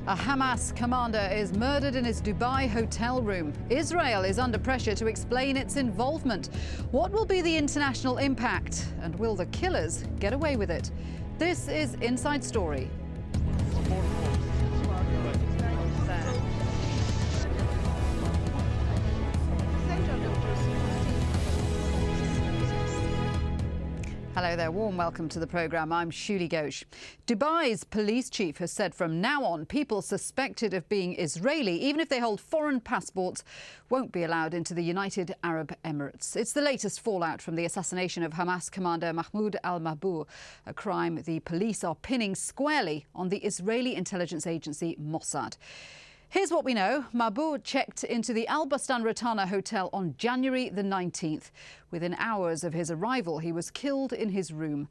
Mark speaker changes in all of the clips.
Speaker 1: A Hamas commander is murdered in his Dubai hotel room. Israel is under pressure to explain its involvement. What will be the international impact? And will the killers get away with it? This is Inside Story. Hello there, warm welcome to the programme. I'm Shuli Ghosh. Dubai's police chief has said from now on, people suspected of being Israeli, even if they hold foreign passports, won't be allowed into the United Arab Emirates. It's the latest fallout from the assassination of Hamas commander al-Mabhouh, a crime the police are pinning squarely on the Israeli intelligence agency Mossad. Here's what we know. Mabhouh checked into the Al Bustan Rotana hotel on January the 19th. Within hours of his arrival, he was killed in his room.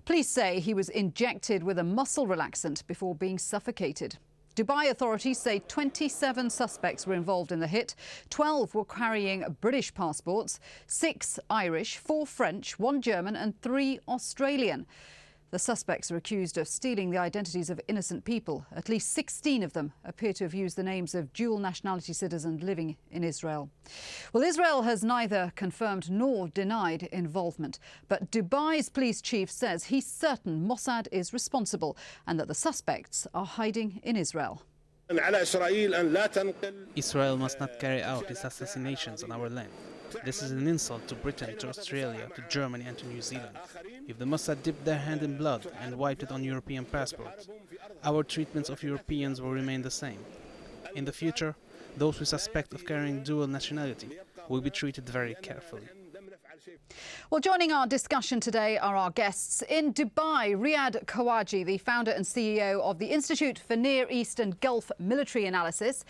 Speaker 1: Police say he was injected with a muscle relaxant before being suffocated. Dubai authorities say 27 suspects were involved in the hit. 12 were carrying British passports, 6 Irish, 4 French, 1 German and 3 Australian. The suspects are accused of stealing the identities of innocent people. At least 16 of them appear to have used the names of dual nationality citizens living in Israel. Well, Israel has neither confirmed nor denied involvement. But Dubai's police chief says he's certain Mossad is responsible and that the suspects are hiding in Israel.
Speaker 2: Israel must not carry out its assassinations on our land. This is an insult to Britain, to Australia, to Germany and to New Zealand. If the Mossad dipped their hand in blood and wiped it on European passports, our treatments of Europeans will remain the same. In the future, those we suspect of carrying dual nationality will be treated very carefully.
Speaker 1: Well, joining our discussion today are our guests. In Dubai, Riyad Khawaji, the founder and CEO of the Institute for Near East and Gulf Military Analysis.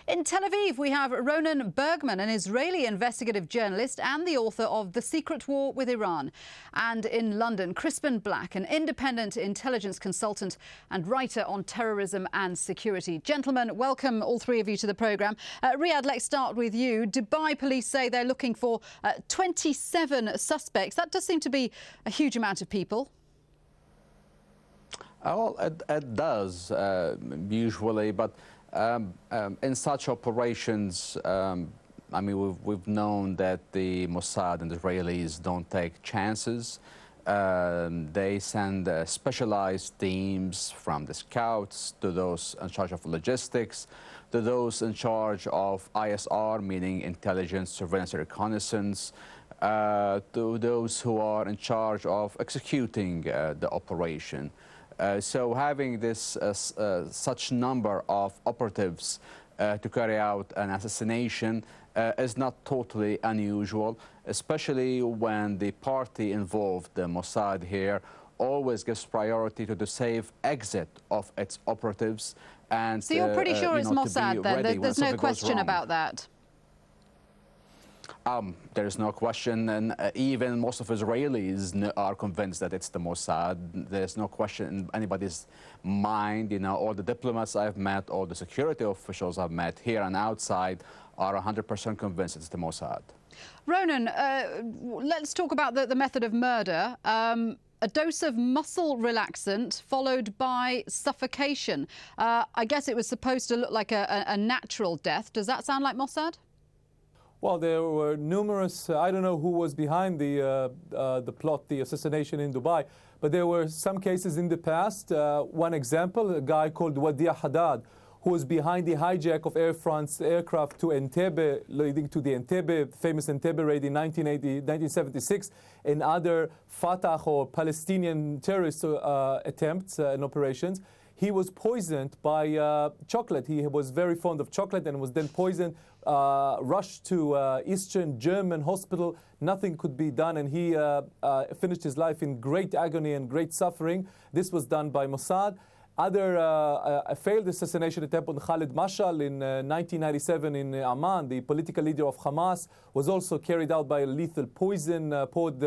Speaker 1: In Tel Aviv, we have Ronen Bergman, an Israeli investigative journalist and the author of The Secret War with Iran. And in London, Crispin Black, an independent intelligence consultant and writer on terrorism and security. Gentlemen, welcome all three of you to the programme. Riyad, let's start with you. Dubai police say they're looking for 27 suspects. That does seem to be a huge amount of people.
Speaker 3: Well, it does, usually, but in such operations, I mean, we've known that the Mossad and the Israelis don't take chances. They send specialized teams, from the scouts to those in charge of logistics, to those in charge of ISR, meaning intelligence, surveillance, and reconnaissance, to those who are in charge of executing the operation. So having this such number of operatives to carry out an assassination is not totally unusual, especially when the party involved, the Mossad here, always gives priority to the safe exit of its operatives. And
Speaker 1: so you're pretty sure it's Mossad then? There's no question about that?
Speaker 3: There is no question, and even most of Israelis are convinced that it's the Mossad. There's no question in anybody's mind. You know, all the diplomats I've met, all the security officials I've met here and outside are 100% convinced it's the Mossad.
Speaker 1: Ronen, let's talk about the method of murder. A dose of muscle relaxant followed by suffocation. I guess it was supposed to look like a natural death. Does that sound like Mossad?
Speaker 4: Well, there were numerous, I don't know who was behind the plot, the assassination in Dubai, but there were some cases in the past. One example, a guy called Wadia Haddad, who was behind the hijack of Air France aircraft to Entebbe, leading to the Entebbe, famous Entebbe raid in 1976, and other Fatah or Palestinian terrorist attempts and operations. He was poisoned by chocolate. He was very fond of chocolate and was then poisoned, rushed to Eastern German hospital. Nothing could be done, and he finished his life in great agony and great suffering. This was done by Mossad. A failed assassination attempt on Khalid Mashal in 1997 in Amman, the political leader of Hamas, was also carried out by a lethal poison poured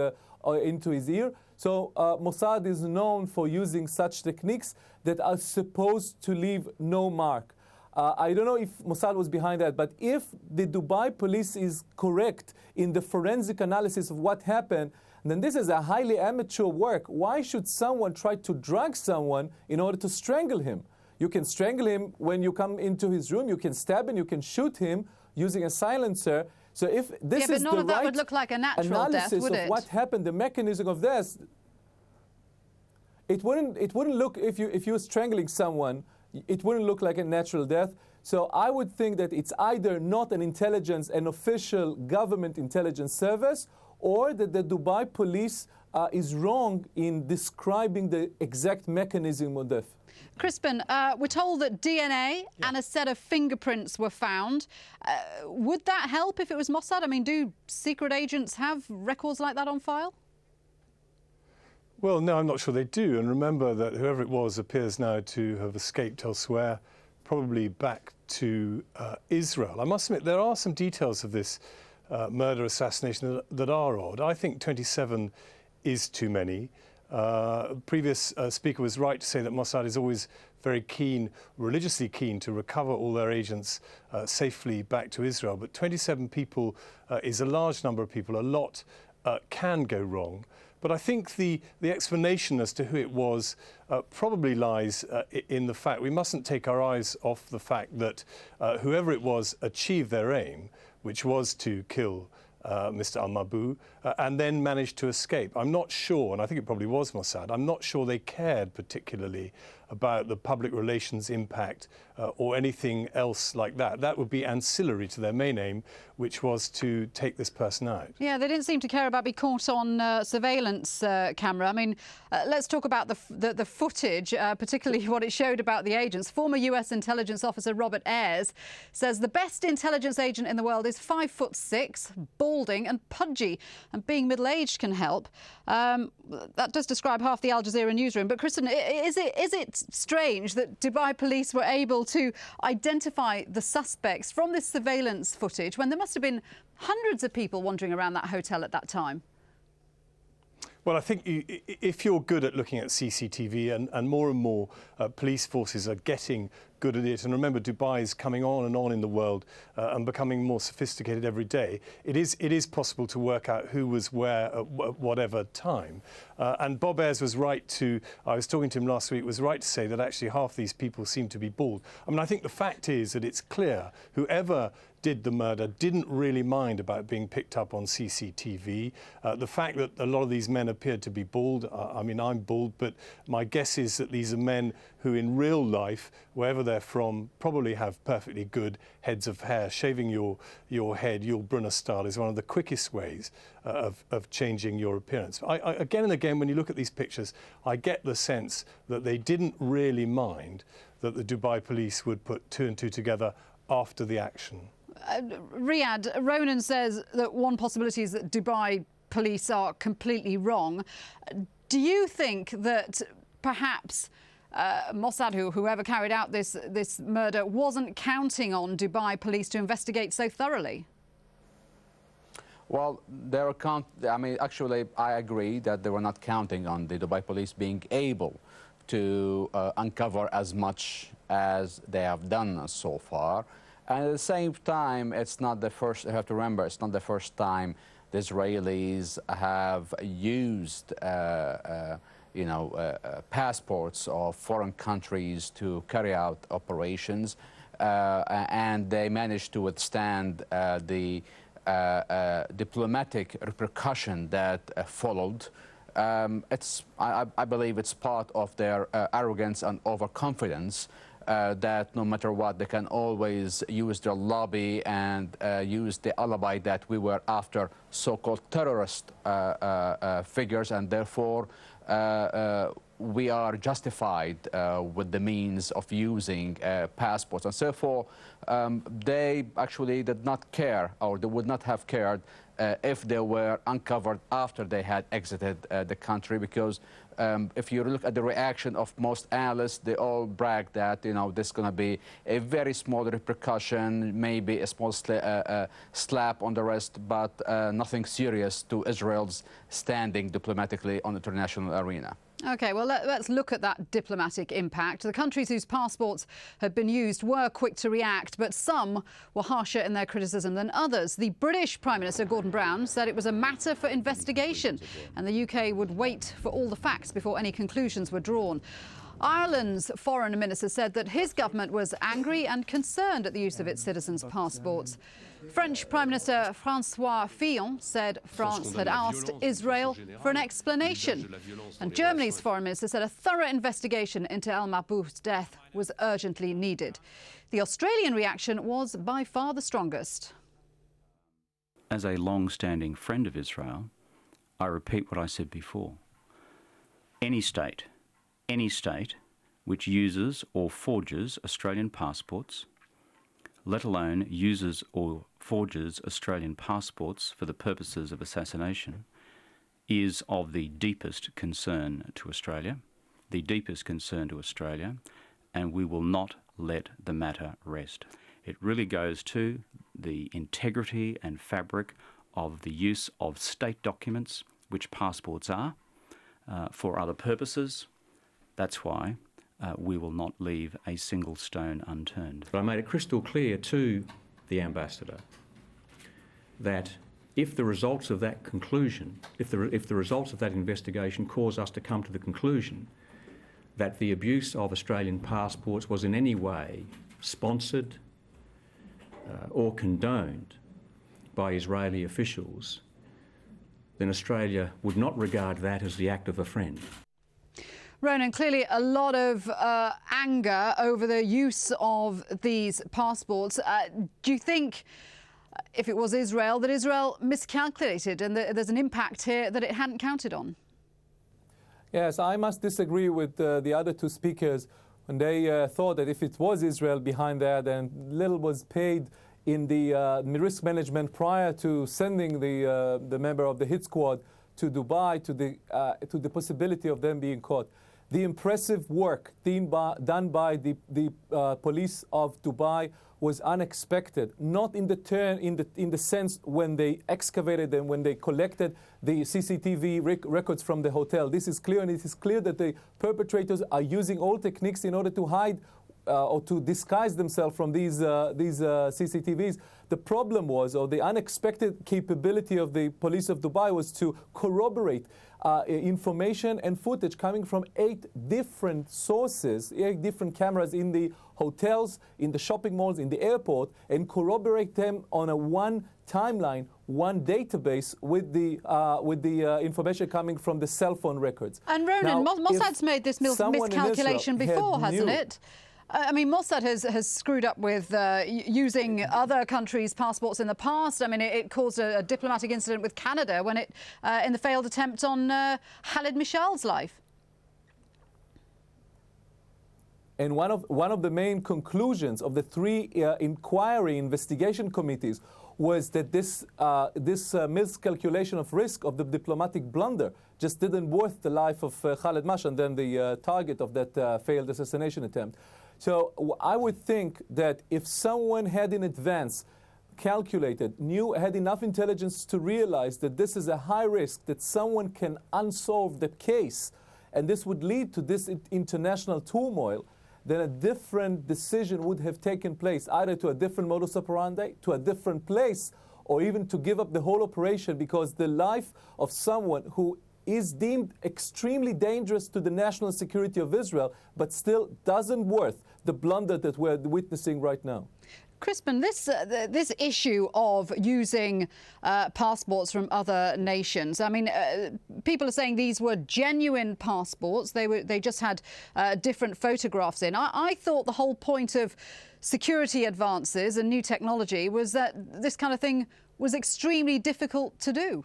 Speaker 4: into his ear. So Mossad is known for using such techniques that are supposed to leave no mark. I don't know if Mossad was behind that, but if the Dubai police is correct in the forensic analysis of what happened, then this is a highly amateur work. Why should someone try to drug someone in order to strangle him? You can strangle him when you come into his room. You can stab him. You can shoot him using a silencer. So if this
Speaker 1: but
Speaker 4: is
Speaker 1: none
Speaker 4: the
Speaker 1: of that
Speaker 4: right
Speaker 1: would look like a natural
Speaker 4: analysis
Speaker 1: death, would
Speaker 4: of
Speaker 1: it?
Speaker 4: what happened, the mechanism of this, it wouldn't look, if you're strangling someone, it wouldn't look like a natural death. So I would think that it's either not an official government intelligence service, or that the Dubai police is wrong in describing the exact mechanism of death.
Speaker 1: Crispin, we're told that DNA and a set of fingerprints were found. Would that help if it was Mossad? I mean, do secret agents have records like that on file?
Speaker 5: Well, no, I'm not sure they do. And remember that whoever it was appears now to have escaped elsewhere, probably back to Israel. I must admit, there are some details of this murder assassination that are odd. I think 27 is too many. Previous speaker was right to say that Mossad is always very keen, religiously keen, to recover all their agents safely back to Israel. But 27 people is a large number of people. A lot can go wrong. But I think the explanation as to who it was probably lies in the fact we mustn't take our eyes off the fact that whoever it was achieved their aim, which was to kill Mr. al-Mabhouh, and then managed to escape. I'm not sure, and I think it probably was Mossad, I'm not sure they cared particularly about the public relations impact or anything else like that. That would be ancillary to their main aim, which was to take this person out.
Speaker 1: Yeah, they didn't seem to care about being caught on surveillance camera. I mean, let's talk about the footage, particularly what it showed about the agents. Former US intelligence officer Robert Ayres says the best intelligence agent in the world is 5'6", balding and pudgy, and being middle-aged can help. That does describe half the Al Jazeera newsroom. But Kristen, is it strange that Dubai police were able to identify the suspects from this surveillance footage when there must have been hundreds of people wandering around that hotel at that time?
Speaker 5: Well, I think if you're good at looking at CCTV, and more police forces are getting good at it, and remember Dubai is coming on and on in the world and becoming more sophisticated every day, it is possible to work out who was where at whatever time. And Bob Ayres was right to, I was talking to him last week, was right to say that actually half these people seem to be bald. I mean, I think the fact is that it's clear whoever did the murder didn't really mind about being picked up on CCTV. The fact that a lot of these men appeared to be bald, I mean, I'm bald, but my guess is that these are men who in real life, wherever they're from, probably have perfectly good heads of hair. Shaving your head, your Brunner style, is one of the quickest ways of changing your appearance. Again and again, when you look at these pictures, I get the sense that they didn't really mind that the Dubai police would put two and two together after the action.
Speaker 1: Riyadh, Ronan says that one possibility is that Dubai police are completely wrong. Do you think that perhaps Mossad, whoever carried out this murder, wasn't counting on Dubai police to investigate so thoroughly?
Speaker 3: Well, I mean, actually, I agree that they were not counting on the Dubai police being able to uncover as much as they have done so far. And at the same time, it's not the first, you have to remember, it's not the first time the Israelis have used, passports of foreign countries to carry out operations, and they managed to withstand the diplomatic repercussion that followed. I believe it's part of their arrogance and overconfidence. That no matter what, they can always use their lobby and use the alibi that we were after so-called terrorist figures, and therefore we are justified with the means of using passports. And therefore, they actually did not care, or they would not have cared if they were uncovered after they had exited the country, because if you look at the reaction of most analysts, they all brag that, this is going to be a very small repercussion, maybe a small slap on the wrist, but nothing serious to Israel's standing diplomatically on the international arena.
Speaker 1: OK, well, let's look at that diplomatic impact. The countries whose passports had been used were quick to react, but some were harsher in their criticism than others. The British Prime Minister, Gordon Brown, said it was a matter for investigation, and the UK would wait for all the facts before any conclusions were drawn. Ireland's foreign minister said that his government was angry and concerned at the use of its citizens' passports. French Prime Minister François Fillon said France had asked Israel for an explanation. And Germany's foreign minister said a thorough investigation into al-Mabhouh's death was urgently needed. The Australian reaction was by far the strongest.
Speaker 6: As a long-standing friend of Israel, I repeat what I said before. Any state which uses or forges Australian passports, let alone uses or forges Australian passports for the purposes of assassination, is of the deepest concern to Australia, and we will not let the matter rest. It really goes to the integrity and fabric of the use of state documents, which passports are, for other purposes. That's why we will not leave a single stone unturned.
Speaker 7: But I made it crystal clear to the ambassador that if the results of that conclusion, if the results of that investigation cause us to come to the conclusion that the abuse of Australian passports was in any way sponsored or condoned by Israeli officials, then Australia would not regard that as the act of a friend.
Speaker 1: Ronan, clearly a lot of anger over the use of these passports. Do you think, if it was Israel, that Israel miscalculated and that there's an impact here that it hadn't counted on?
Speaker 4: Yes, I must disagree with the other two speakers when they thought that if it was Israel behind that, then little was paid in the risk management prior to sending the member of the hit squad to Dubai, to the possibility of them being caught. The impressive work done by the police of Dubai was unexpected, not in the sense when they excavated and when they collected the CCTV records from the hotel. This is clear, and it is clear that the perpetrators are using all techniques in order to hide or to disguise themselves from these CCTVs. The problem was, or the unexpected capability of the police of Dubai was to corroborate information and footage coming from 8 different sources, 8 different cameras in the hotels, in the shopping malls, in the airport, and corroborate them on a one timeline, one database with the information coming from the cell phone records.
Speaker 1: And Ronan, Mossad's made this miscalculation before, hasn't it? I mean, Mossad has screwed up with using other countries' passports in the past. I mean, it caused a diplomatic incident with Canada when it, in the failed attempt on Khalid Mishal's life.
Speaker 4: And one of the main conclusions of the 3 investigation committees was that this miscalculation of risk of the diplomatic blunder just didn't worth the life of Khalid Mashal and then the target of that failed assassination attempt. So I would think that if someone had in advance calculated, had enough intelligence to realize that this is a high risk, that someone can unsolve the case, and this would lead to this international turmoil, then a different decision would have taken place, either to a different modus operandi, to a different place, or even to give up the whole operation, because the life of someone who is deemed extremely dangerous to the national security of Israel, but still doesn't worth the blunder that we're witnessing right now.
Speaker 1: Crispin, this issue of using passports from other nations, I mean, people are saying these were genuine passports. They just had different photographs in. I thought the whole point of security advances and new technology was that this kind of thing was extremely difficult to do.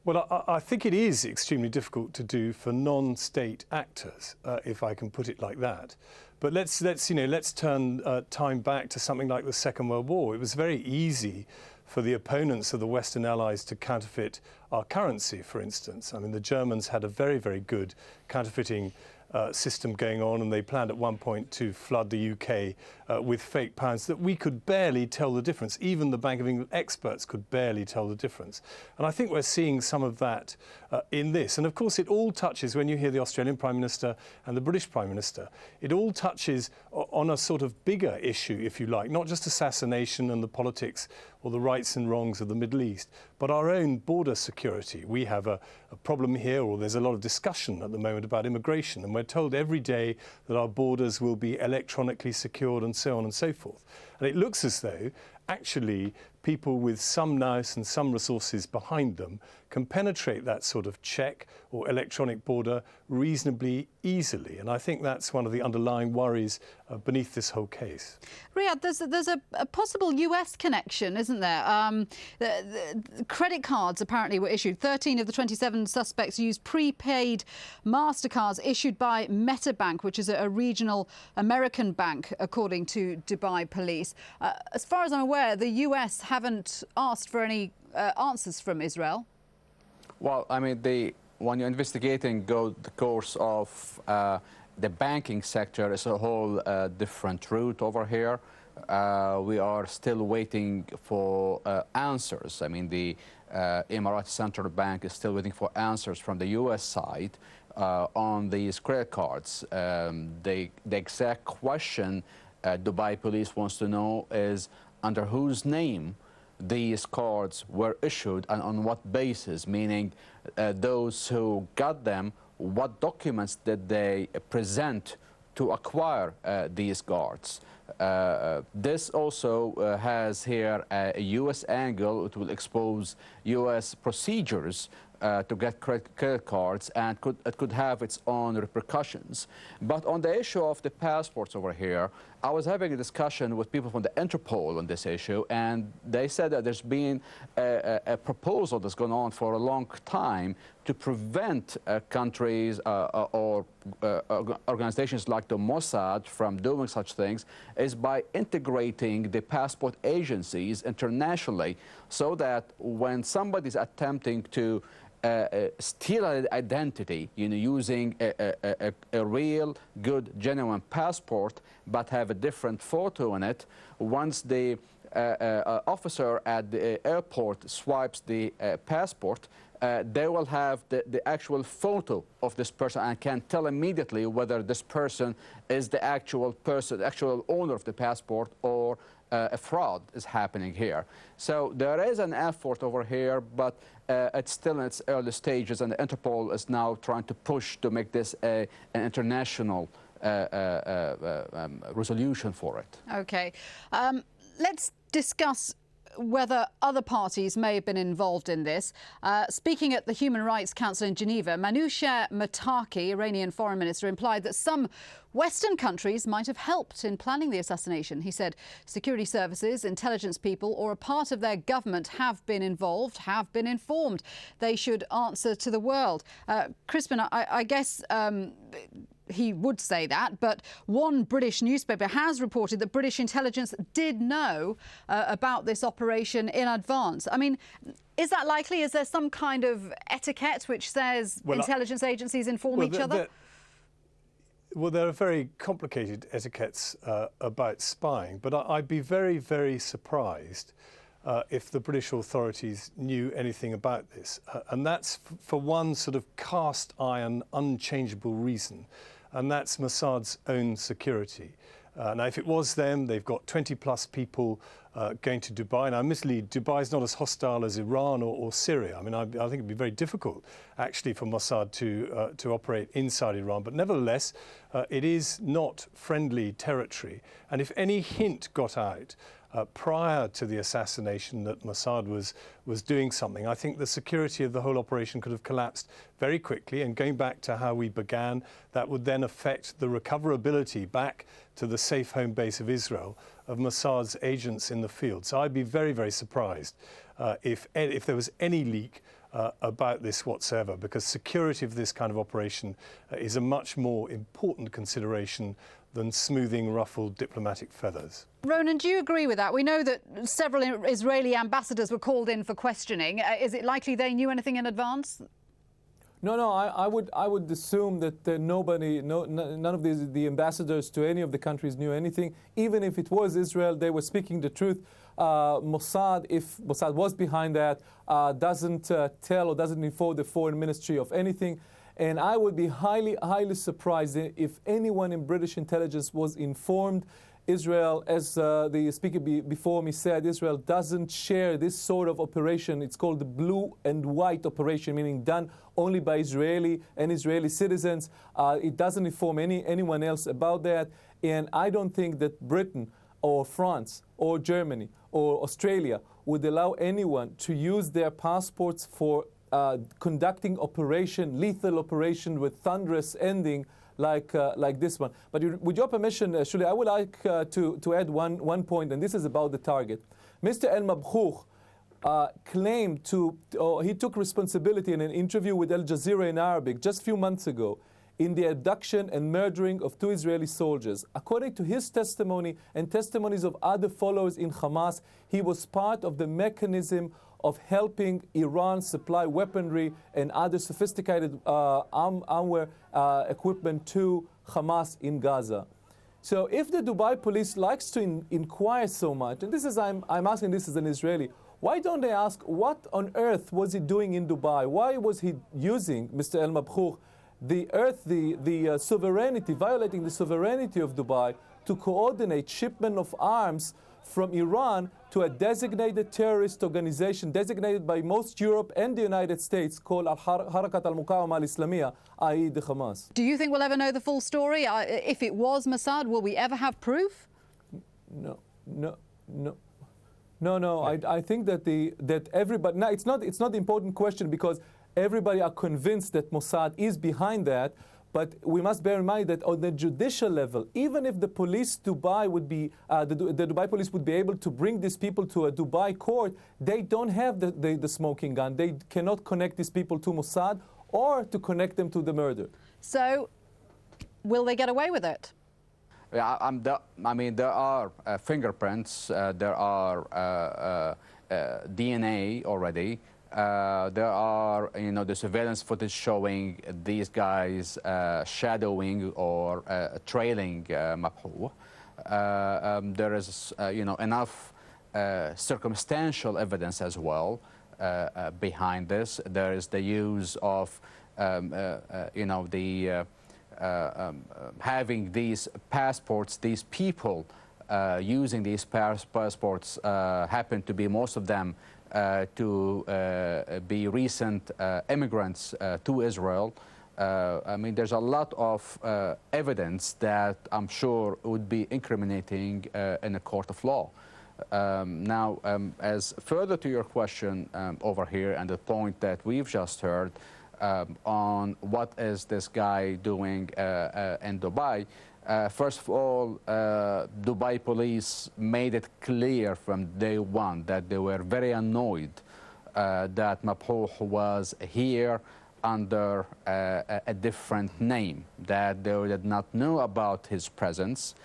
Speaker 5: Well, I think it is extremely difficult to do for non-state actors, if I can put it like that. But let's turn time back to something like the Second World War. It was very easy for the opponents of the Western Allies to counterfeit our currency, for instance. I mean, the Germans had a very, very good counterfeiting system going on, and they planned at one point to flood the UK with fake pounds that we could barely tell the difference. Even the Bank of England experts could barely tell the difference. And I think we're seeing some of that in this. And of course, it all touches, when you hear the Australian Prime Minister and the British Prime Minister, it all touches on a sort of bigger issue, if you like, not just assassination and the politics or the rights and wrongs of the Middle East, but our own border security. We have a problem here, or there's a lot of discussion at the moment about immigration. And we're told every day that our borders will be electronically secured and so on and so forth. And it looks as though actually people with some nous and some resources behind them can penetrate that sort of check or electronic border reasonably easily. And I think that's one of the underlying worries beneath this whole case.
Speaker 1: Riyadh, there's a possible US connection, isn't there? The credit cards apparently were issued. 13 of the 27 suspects used prepaid MasterCards issued by Metabank, which is a regional American bank, according to Dubai police. As far as I'm aware, the US haven't asked for any answers from Israel.
Speaker 3: Well, I mean, when you're investigating the course of the banking sector, is a whole different route over here. We are still waiting for answers. I mean, the Emirati Central Bank is still waiting for answers from the US side on these credit cards. The exact question Dubai police wants to know is under whose name these cards were issued and on what basis, meaning those who got them, what documents did they present to acquire these cards. This also has here a US angle. It will expose US procedures to get credit cards, and it could have its own repercussions. But on the issue of the passports over here, I was having a discussion with people from the Interpol on this issue, and they said that there's been a proposal that's gone on for a long time to prevent countries or organizations like the Mossad from doing such things, is by integrating the passport agencies internationally, so that when somebody's attempting to steal an identity, using a real, good, genuine passport, but have a different photo in it, once the officer at the airport swipes the passport, they will have the actual photo of this person and can tell immediately whether this person is the actual person, the actual owner of the passport, or a fraud is happening here. So there is an effort over here, but it's still in its early stages, and the Interpol is now trying to push to make this an international resolution for it.
Speaker 1: OK. Let's discuss whether other parties may have been involved in this. Speaking at the Human Rights Council in Geneva, Manouchehr Mottaki, Iranian foreign minister, implied that some Western countries might have helped in planning the assassination. He said security services, intelligence people, or a part of their government have been involved, have been informed. They should answer to the world. Crispin, I guess he would say that, but one British newspaper has reported that British intelligence did know about this operation in advance. I mean, is that likely? Is there some kind of etiquette which says intelligence agencies inform each other?
Speaker 5: Well, there are very complicated etiquettes about spying, but I'd be very, very surprised if the British authorities knew anything about this. And that's for one sort of cast iron, unchangeable reason, and that's Mossad's own security. Now, if it was them, they've got 20+ people going to Dubai. Now, admittedly, Dubai is not as hostile as Iran or Syria. I mean, I think it'd be very difficult, actually, for Mossad to operate inside Iran. But nevertheless, it is not friendly territory. And if any hint got out prior to the assassination that Mossad was doing something, I think the security of the whole operation could have collapsed very quickly. And going back to how we began, that would then affect the recoverability back to the safe home base of Israel of Mossad's agents in the field. So I'd be very, very surprised if there was any leak about this whatsoever, because security of this kind of operation is a much more important consideration than smoothing ruffled diplomatic feathers.
Speaker 1: Ronan, do you agree with that? We know that several Israeli ambassadors were called in for questioning. Is it likely they knew anything in advance?
Speaker 4: No, I would assume that none of the ambassadors to any of the countries knew anything. Even if it was Israel, they were speaking the truth. Mossad, if Mossad was behind that, doesn't tell or doesn't inform the foreign ministry of anything. And I would be highly, highly surprised if anyone in British intelligence was informed Israel, as the speaker before me said, Israel doesn't share this sort of operation. It's called the blue and white operation, meaning done only by Israeli and Israeli citizens. It doesn't inform anyone else about that. And I don't think that Britain or France or Germany or Australia would allow anyone to use their passports for conducting lethal operation with thunderous ending like this one. But with your permission, Shuli, I would like to add one point, and this is about the target. Mr. al-Mabhouh claimed he took responsibility in an interview with Al Jazeera in Arabic just a few months ago in the abduction and murdering of 2 Israeli soldiers. According to his testimony and testimonies of other followers in Hamas, he was part of the mechanism of helping Iran supply weaponry and other sophisticated armware equipment to Hamas in Gaza. So if the Dubai police likes to inquire so much, and this is I'm asking this as an Israeli, why don't they ask what on earth was he doing in Dubai? Why was he using, Mr. al-Mabhouh, the sovereignty, violating the sovereignty of Dubai to coordinate shipment of arms from Iran to a designated terrorist organization designated by most Europe and the United States called Harakat al-Muqawama al-Islamiyya, i.e. the Hamas.
Speaker 1: Do you think we'll ever know the full story? If it was Mossad, will we ever have proof?
Speaker 4: No. I think that everybody. Now, it's not the important question because everybody are convinced that Mossad is behind that. But we must bear in mind that on the judicial level, even if the police Dubai would be, the Dubai police would be able to bring these people to a Dubai court, they don't have the smoking gun. They cannot connect these people to Mossad or to connect them to the murder.
Speaker 1: So, will they get away with it?
Speaker 3: Yeah, I mean, there are fingerprints, there are DNA already. There are, the surveillance footage showing these guys shadowing or trailing Mabhouh. There is, enough circumstantial evidence as well behind this. There is the use of, having these passports, these people using these passports happen to be, most of them, to be recent immigrants to Israel. I mean, there's a lot of evidence that I'm sure would be incriminating in a court of law. Now, as further to your question over here and the point that we've just heard on what is this guy doing in Dubai, first of all, Dubai police made it clear from day one that they were very annoyed that Mabhouh was here under a different name, that they did not know about his presence.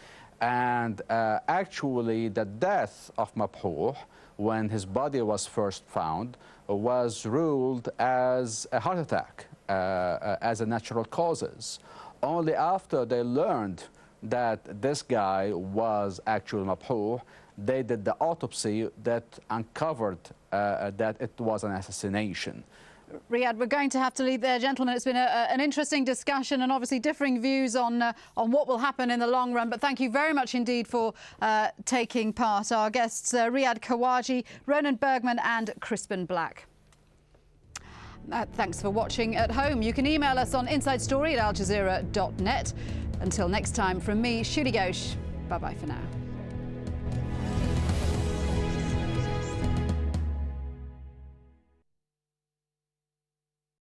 Speaker 3: And actually, the death of Mabhouh, when his body was first found, was ruled as a heart attack, as a natural causes. Only after they learned that this guy was actually Mabhouh, they did the autopsy that uncovered that it was an assassination.
Speaker 1: Riyadh, we're going to have to leave there, gentlemen. It's been an interesting discussion and obviously differing views on what will happen in the long run. But thank you very much indeed for taking part. Our guests, Riyadh Kawaji, Ronan Bergman and Crispin Black. Thanks for watching at home. You can email us on insidestory@aljazeera.net. Until next time, from me, Shuli Ghosh, bye-bye for now.